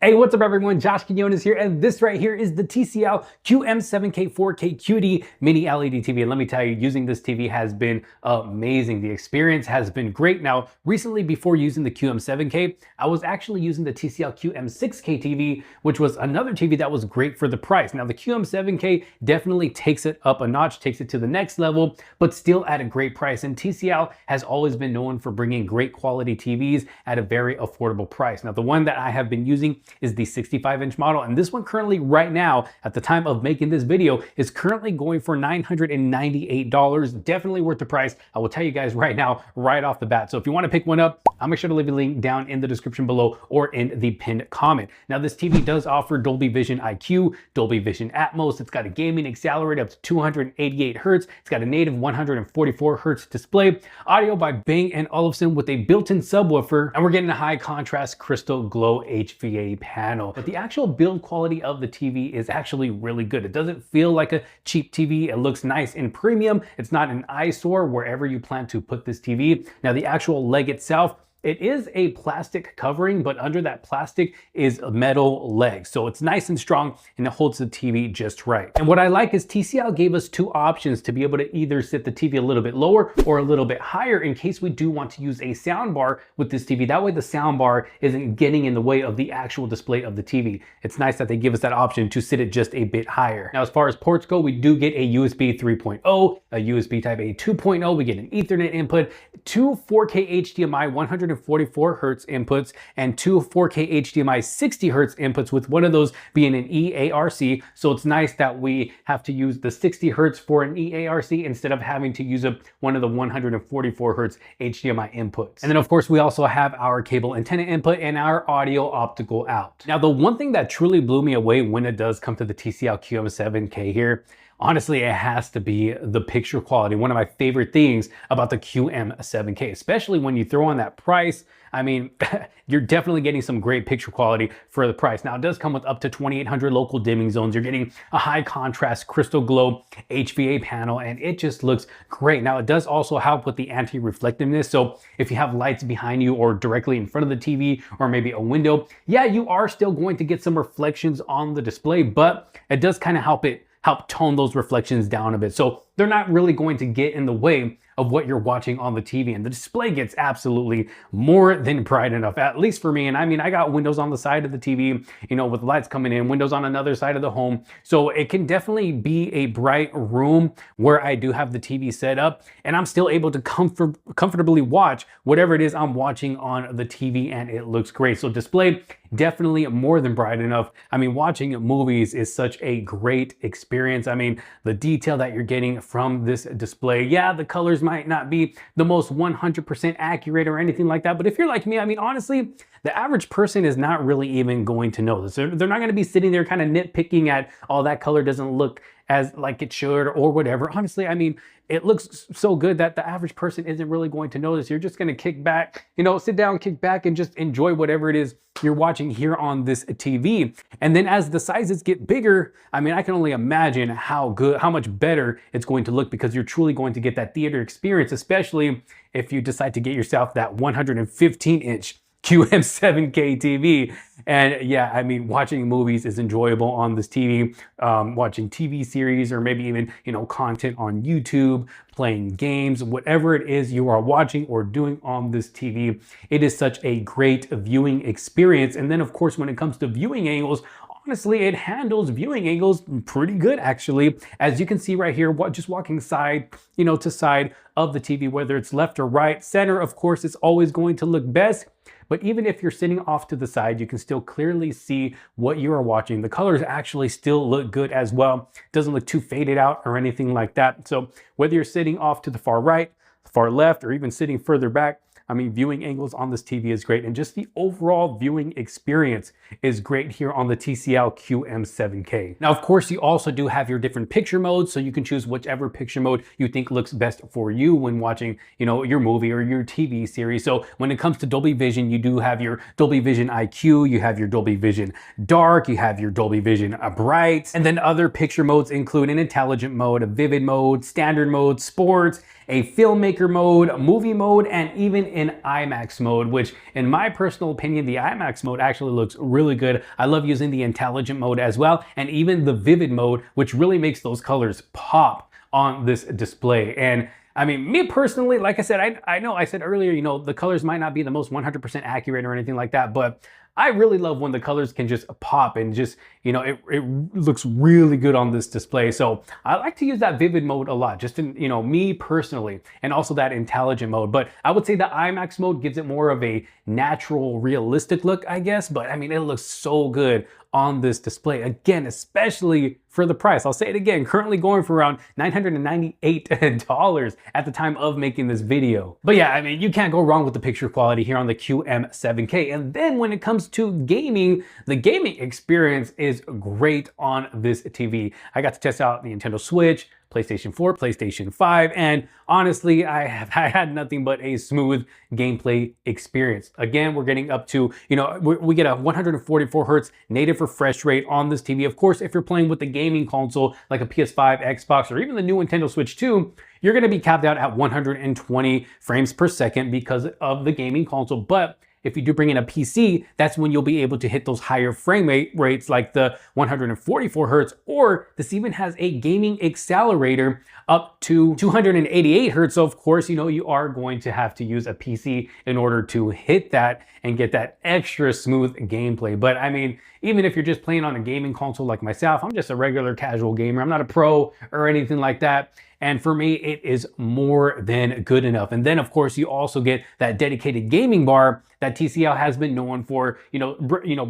Hey, what's up everyone? Josh Quinones here, and this right here is the TCL QM7K 4K QD Mini LED TV. And let me tell you, using this TV has been amazing. The experience has been great. Now, recently before using the QM7K, I was actually using the TCL QM6K TV, which was another TV that was great for the price. Now, the QM7K definitely takes it up a notch, takes it to the next level, but still at a great price. And TCL has always been known for bringing great quality TVs at a very affordable price. Now, the one that I have been using is the 65-inch model, and this one currently right now at the time of making this video is currently going for $998. Definitely worth the price. I will tell you guys right now, right off the bat. So if you want to pick one up, I'll make sure to leave a link down in the description below or in the pinned comment. Now, this TV does offer Dolby Vision IQ, Dolby Vision Atmos. It's got a gaming accelerator up to 288 Hertz. It's got a native 144 Hertz display, audio by Bang & Olufsen with a built-in subwoofer, and we're getting a high contrast crystal glow HVA panel. But the actual build quality of the TV is actually really good. It doesn't feel like a cheap TV. It looks nice and premium. It's not an eyesore wherever you plan to put this TV. Now, the actual leg itself, it is a plastic covering, but under that plastic is a metal leg. So it's nice and strong and it holds the TV just right. And what I like is TCL gave us two options to be able to either sit the TV a little bit lower or a little bit higher in case we do want to use a sound bar with this TV. That way the sound bar isn't getting in the way of the actual display of the TV. It's nice that they give us that option to sit it just a bit higher. Now, as far as ports go, we do get a USB 3.0, a USB Type A 2.0, we get an Ethernet input, two 4K HDMI 144 Hertz inputs, and two 4K HDMI 60 Hertz inputs, with one of those being an EARC. So it's nice that we have to use the 60 Hertz for an EARC instead of having to use one of the 144 Hertz HDMI inputs. And then of course, we also have our cable antenna input and our audio optical out. Now, the one thing that truly blew me away when it does come to the TCL QM7K here, honestly, it has to be the picture quality. One of my favorite things about the QM7K, especially when you throw on that price. I mean, you're definitely getting some great picture quality for the price. Now, it does come with up to 2800 local dimming zones. You're getting a high contrast crystal glow HVA panel, and it just looks great. Now, it does also help with the anti-reflectiveness. So if you have lights behind you or directly in front of the TV or maybe a window, yeah, you are still going to get some reflections on the display, but it does kind of help tone those reflections down a bit. So they're not really going to get in the way of what you're watching on the TV. And the display gets absolutely more than bright enough, at least for me. And I mean, I got windows on the side of the TV, you know, with lights coming in, windows on another side of the home. So it can definitely be a bright room where I do have the TV set up, and I'm still able to comfortably watch whatever it is I'm watching on the TV, and it looks great. So display definitely more than bright enough. I mean, watching movies is such a great experience. I mean, the detail that you're getting from this display, yeah, the colors might not be the most 100% accurate or anything like that, but if you're like me, I mean, honestly, the average person is not really even going to know this. They're not going to be sitting there kind of nitpicking at, oh, that color doesn't look as like it should or whatever. Honestly, I mean, it looks so good that the average person isn't really going to notice. You're just going to kick back, you know, sit down, kick back, and just enjoy whatever it is you're watching here on this TV. And then as the sizes get bigger, I mean, I can only imagine how much better it's going to look, because you're truly going to get that theater experience, especially if you decide to get yourself that 115-inch QM7K TV. And yeah, I mean, watching movies is enjoyable on this TV. Watching TV series, or maybe even, you know, content on YouTube, playing games, whatever it is you are watching or doing on this TV, it is such a great viewing experience. And then of course, when it comes to viewing angles, honestly, it handles viewing angles pretty good, actually. As you can see right here, just walking side, you know, to side of the TV, whether it's left or right, center, of course, is always going to look best. But even if you're sitting off to the side, you can still clearly see what you are watching. The colors actually still look good as well. It doesn't look too faded out or anything like that. So whether you're sitting off to the far right, far left, or even sitting further back, I mean, viewing angles on this TV is great, and just the overall viewing experience is great here on the TCL QM7K. Now, of course, you also do have your different picture modes, so you can choose whichever picture mode you think looks best for you when watching, you know, your movie or your TV series. So when it comes to Dolby Vision, you do have your Dolby Vision IQ, you have your Dolby Vision Dark, you have your Dolby Vision Bright, and then other picture modes include an intelligent mode, a vivid mode, standard mode, sports, a filmmaker mode, a movie mode, and even in IMAX mode, which in my personal opinion, the IMAX mode actually looks really good. I love using the intelligent mode as well, and even the vivid mode, which really makes those colors pop on this display. And I mean, me personally, like I said, I know I said earlier, you know, the colors might not be the most 100% accurate or anything like that, but I really love when the colors can just pop and just, you know, it looks really good on this display. So I like to use that vivid mode a lot, just in, you know, me personally, and also that intelligent mode. But I would say the IMAX mode gives it more of a natural, realistic look, I guess. But I mean, it looks so good on this display. Again, especially for the price. I'll say it again, currently going for around $998 at the time of making this video. But yeah, I mean, you can't go wrong with the picture quality here on the QM7K. And then when it comes to gaming, the gaming experience is great on this TV. I got to test out the Nintendo Switch, PlayStation 4, PlayStation 5, and honestly, I had nothing but a smooth gameplay experience. Again, we're getting up to, you know, we get a 144 hertz native refresh rate on this TV. Of course, if you're playing with the gaming console like a PS5, Xbox, or even the new Nintendo Switch 2, you're going to be capped out at 120 frames per second because of the gaming console. But if you do bring in a PC, that's when you'll be able to hit those higher frame rates like the 144 hertz, or this even has a gaming accelerator up to 288 hertz. So of course, you know, you are going to have to use a PC in order to hit that and get that extra smooth gameplay. But I mean, even if you're just playing on a gaming console like myself, I'm just a regular casual gamer. I'm not a pro or anything like that. And for me, it is more than good enough. And then of course, you also get that dedicated gaming bar that TCL has been known for,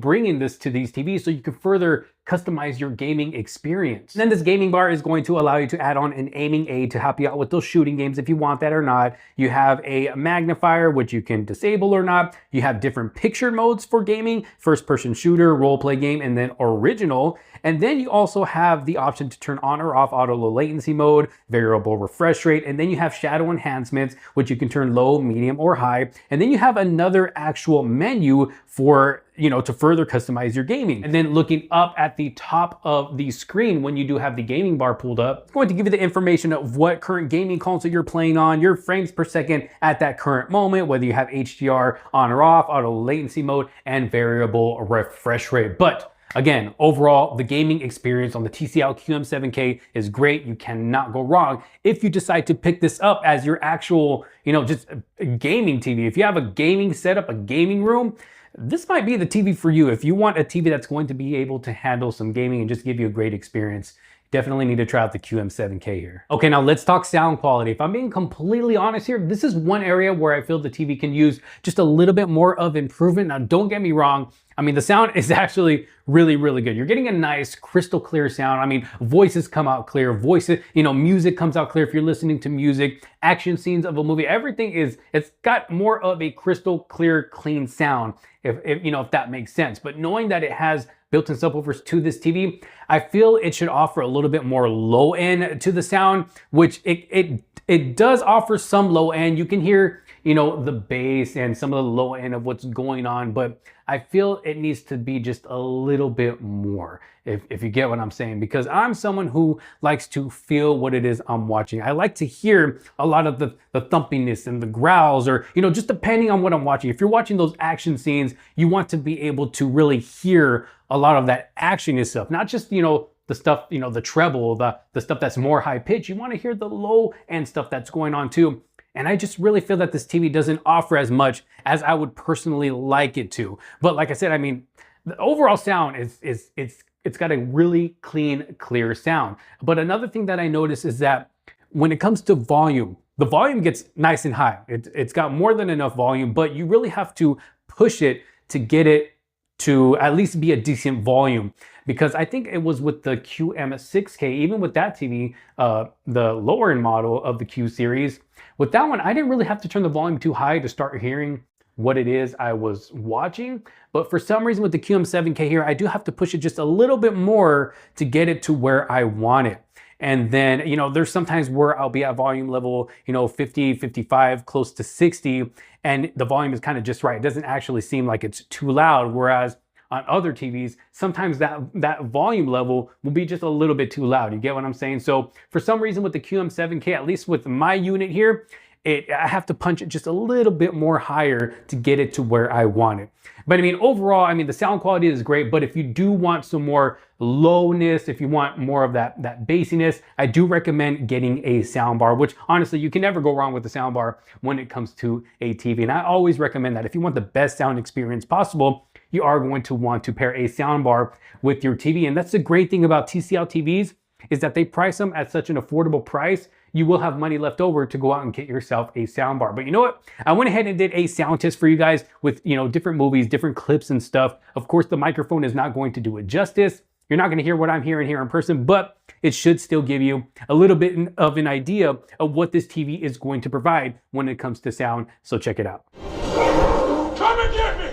bringing this to these TVs so you can further customize your gaming experience. And then this gaming bar is going to allow you to add on an aiming aid to help you out with those shooting games if you want that or not. You have a magnifier, which you can disable or not. You have different picture modes for gaming, first person shooter, role play game, and then original. And then you also have the option to turn on or off auto low latency mode, variable refresh rate, and then you have shadow enhancements, which you can turn low, medium, or high. And then you have another actual menu for, to further customize your gaming. And then looking up at the top of the screen when you do have the gaming bar pulled up, it's going to give you the information of what current gaming console you're playing on, your frames per second at that current moment, whether you have HDR on or off, auto latency mode, and variable refresh rate. But again, overall, the gaming experience on the TCL QM7K is great. You cannot go wrong if you decide to pick this up as your actual, just a gaming TV. If you have a gaming setup, a gaming room, this might be the TV for you. If you want a TV that's going to be able to handle some gaming and just give you a great experience, definitely need to try out the QM7K here. Okay, now let's talk sound quality. If I'm being completely honest here, this is one area where I feel the TV can use just a little bit more of improvement. Now, don't get me wrong. I mean, the sound is actually really, really good. You're getting a nice crystal clear sound. I mean, voices come out clear, music comes out clear if you're listening to music, action scenes of a movie, everything it's got more of a crystal clear, clean sound, if that makes sense. But knowing that it has built-in subwoofers to this TV, I feel it should offer a little bit more low end to the sound, which it does offer some low end. You can hear, the bass and some of the low end of what's going on, but I feel it needs to be just a little bit more, if you get what I'm saying, because I'm someone who likes to feel what it is I'm watching. I like to hear a lot of the thumpiness and the growls, or, just depending on what I'm watching. If you're watching those action scenes, you want to be able to really hear a lot of that actiony stuff, not just, the stuff, the treble, the stuff that's more high pitch. You want to hear the low end stuff that's going on too. And I just really feel that this TV doesn't offer as much as I would personally like it to. But like I said, I mean, the overall sound it's got a really clean, clear sound. But another thing that I notice is that when it comes to volume, the volume gets nice and high. It's got more than enough volume, but you really have to push it to get it to at least be a decent volume. Because I think it was with the QM6K, even with that TV, the lower end model of the Q series, with that one, I didn't really have to turn the volume too high to start hearing what it is I was watching. But for some reason with the QM7K here, I do have to push it just a little bit more to get it to where I want it. And then, there's sometimes where I'll be at volume level, 50, 55, close to 60, and the volume is kind of just right. It doesn't actually seem like it's too loud. Whereas on other TVs, sometimes that volume level will be just a little bit too loud. You get what I'm saying? So for some reason with the QM7K, at least with my unit here, I have to punch it just a little bit more higher to get it to where I want it. But I mean, overall, I mean, the sound quality is great, but if you do want some more lowness, if you want more of that bassiness, I do recommend getting a soundbar, which honestly, you can never go wrong with the soundbar when it comes to a TV. And I always recommend that if you want the best sound experience possible, you are going to want to pair a soundbar with your TV. And that's the great thing about TCL TVs, is that they price them at such an affordable price. You will have money left over to go out and get yourself a soundbar. But you know what? I went ahead and did a sound test for you guys with, you know, different movies, different clips and stuff. Of course, the microphone is not going to do it justice. You're not going to hear what I'm hearing here in person, but it should still give you a little bit of an idea of what this TV is going to provide when it comes to sound. So check it out. Come and get me!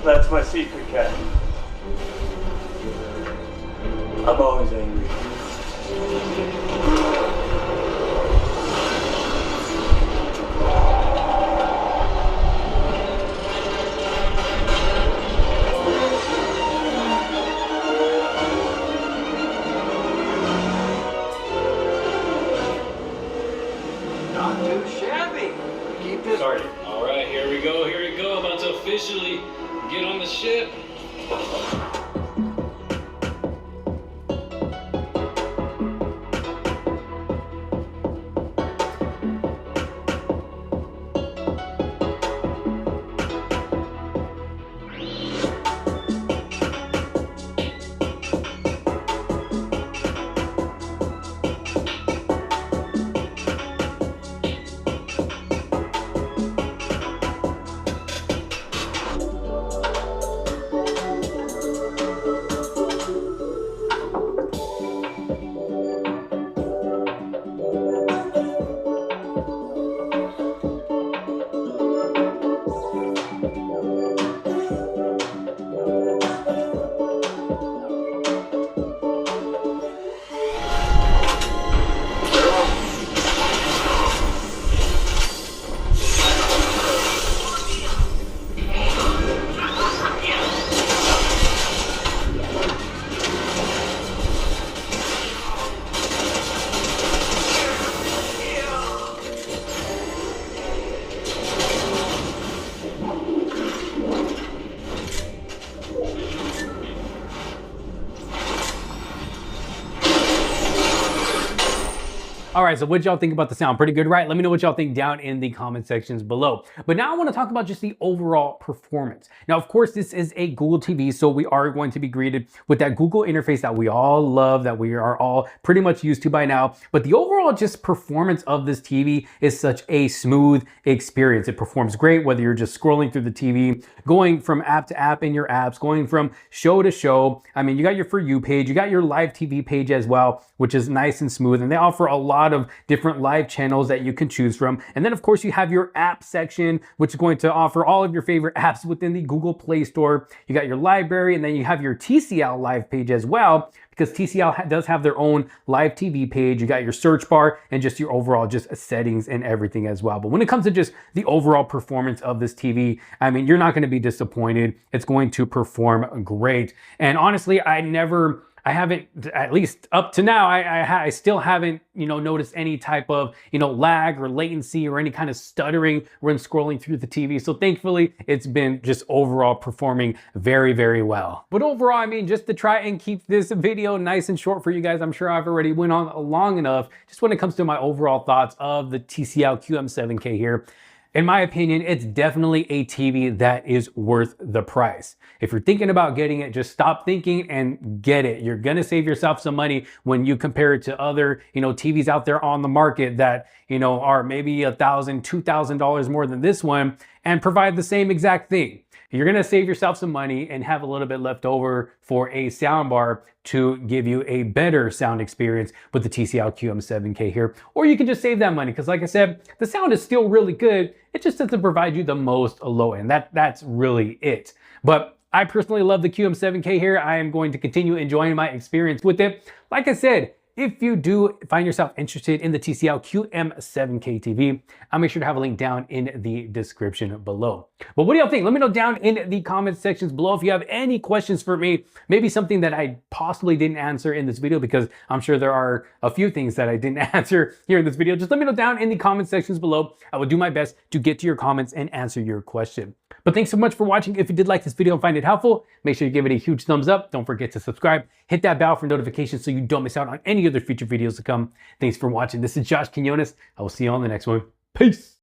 That's my secret, Cat. I'm always angry. Not too shabby. Keep this. Sorry. All right, here we go. Here we go. About to officially get on the ship. All right, so what y'all think about the sound? Pretty good, right? Let me know what y'all think down in the comment sections below. But now I want to talk about just the overall performance. Now, of course, this is a Google TV, so we are going to be greeted with that Google interface that we all love, that we are all pretty much used to by now. But the overall just performance of this TV is such a smooth experience. It performs great, whether you're just scrolling through the TV, going from app to app in your apps, going from show to show. I mean, you got your For You page, you got your live TV page as well, which is nice and smooth. And they offer a lot of different live channels that you can choose from. And then of course you have your app section, which is going to offer all of your favorite apps within the Google Play Store. You got your library, and then you have your TCL live page as well, because TCL does have their own live TV page. You got your search bar and just your overall just settings and everything as well. But when it comes to just the overall performance of this TV, I mean, you're not going to be disappointed. It's going to perform great. And honestly, I haven't, at least up to now, I still haven't, noticed any type of, lag or latency or any kind of stuttering when scrolling through the TV. So thankfully, it's been just overall performing very, very well. But overall, I mean, just to try and keep this video nice and short for you guys, I'm sure I've already went on long enough. Just when it comes to my overall thoughts of the TCL QM7K here. In my opinion, it's definitely a TV that is worth the price. If you're thinking about getting it, just stop thinking and get it. You're gonna save yourself some money when you compare it to other, TVs out there on the market that, are maybe $1,000, $2,000 more than this one and provide the same exact thing. You're gonna save yourself some money and have a little bit left over for a soundbar to give you a better sound experience with the TCL QM7K here. Or you can just save that money, because like I said, the sound is still really good. It just doesn't provide you the most low end. That's really it. But I personally love the QM7K here. I am going to continue enjoying my experience with it. Like I said, if you do find yourself interested in the TCL QM7K TV, I'll make sure to have a link down in the description below. But what do y'all think? Let me know down in the comment sections below if you have any questions for me, maybe something that I possibly didn't answer in this video, because I'm sure there are a few things that I didn't answer here in this video. Just let me know down in the comment sections below. I will do my best to get to your comments and answer your question. But thanks so much for watching. If you did like this video and find it helpful, make sure you give it a huge thumbs up. Don't forget to subscribe. Hit that bell for notifications so you don't miss out on any other future videos to come. Thanks for watching. This is Josh Quinones. I will see you on the next one. Peace.